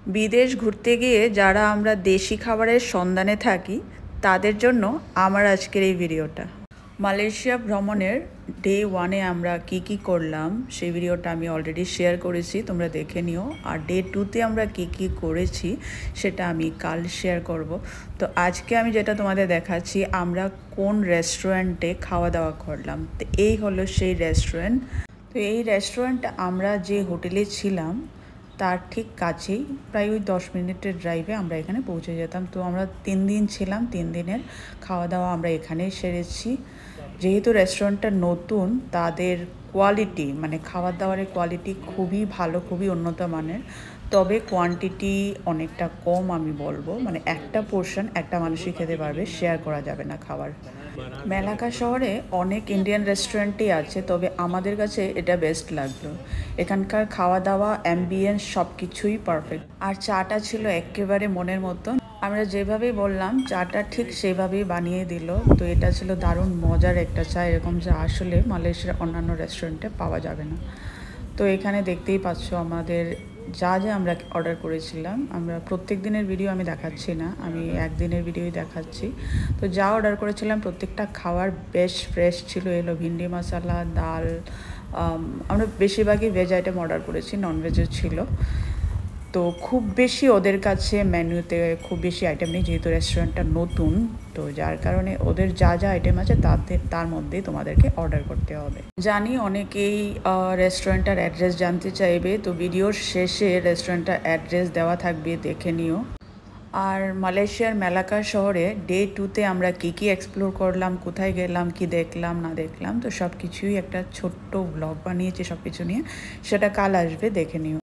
বিদেশ ঘুরতে গিয়ে যারা আমরা দেশি খাবারের সন্ধানে থাকি তাদের জন্য আমার আজকের এই ভিডিওটা। মালয়েশিয়া ভ্রমণের ডে 1-এ আমরা কি করলাম সেই ভিডিওটা আমি অলরেডি শেয়ার করেছি, তোমরা দেখে নিও। আর ডে 2-তে আমরা কি করেছি সেটা আমি কাল শেয়ার করব। তো আজকে আমি যেটা তোমাদের দেখাচ্ছি আমরা কোন রেস্টুরেন্টে খাওয়া দাওয়া করলাম। তো এই হলো সেই রেস্টুরেন্ট। তো এই রেস্টুরেন্টটা আমরা যে হোটেলে ছিলাম তার ঠিক কাছেই, প্রায় ওই 10 মিনিটের ড্রাইভে আমরা এখানে পৌঁছে যেতাম। তো আমরা 3 দিন ছিলাম, 3 দিনের খাওয়া দাওয়া আমরা এখানেই সেরেছি। যেহেতু রেস্টুরেন্টটা নতুন, তাদের কোয়ালিটি মানে খাবার দাবারের কোয়ালিটি খুবই ভালো, খুবই উন্নত মানের। তবে কোয়ান্টিটি অনেকটা কম আমি বলবো, মানে একটা পোর্শন একটা মানুষই খেতে পারবে, শেয়ার করা যাবে না খাবার। মেলাকা শহরে অনেক ইন্ডিয়ান রেস্টুরেন্টই আছে, তবে আমাদের কাছে এটা বেস্ট লাগলো। এখানকার খাওয়া দাওয়া, অ্যাম্বিয়েন্স সব কিছুই পারফেক্ট। আর চাটা ছিল একেবারে মনের মতন। আমরা যেভাবেই বললাম চাটা ঠিক সেভাবেই বানিয়ে দিল। তো এটা ছিল দারুণ মজার একটা চা, এরকম চা আসলে মালয়েশিয়ার অন্যান্য রেস্টুরেন্টে পাওয়া যাবে না। তো এখানে দেখতেই পাচ্ছ আমাদের যা আমরা অর্ডার করেছিলাম। আমরা প্রত্যেক দিনের ভিডিও আমি দেখাচ্ছি না, আমি একদিনের ভিডিওই দেখাচ্ছি। তো যা অর্ডার করেছিলাম প্রত্যেকটা খাবার বেশ ফ্রেশ ছিল। এলো ভিন্ডি মশলা, ডাল। আমরা বেশিরভাগই ভেজ আইটেম অর্ডার করেছি, ননভেজও ছিল। তো খুব বেশি ওদের কাছে মেনুতে খুব বেশি আইটেম নেই, যেহেতু রেস্টুরেন্টটা নতুন। তো যার কারণে ওদের যা আইটেম আছে তার মধ্যেই তোমাদেরকে অর্ডার করতে হবে। জানি অনেকেই রেস্টুরেন্টটার অ্যাড্রেস জানতে চাইবে, তো ভিডিওর শেষে রেস্টুরেন্টটার অ্যাড্রেস দেওয়া থাকবে, দেখে নিও। আর মালয়েশিয়ার মেলাকা শহরে ডে 2-তে আমরা কি এক্সপ্লোর করলাম, কোথায় গেলাম, কি দেখলাম না দেখলাম, তো সব কিছুই একটা ছোট্ট ব্লগ বানিয়েছি সব কিছু নিয়ে। সেটা কাল আসবে, দেখে নিও।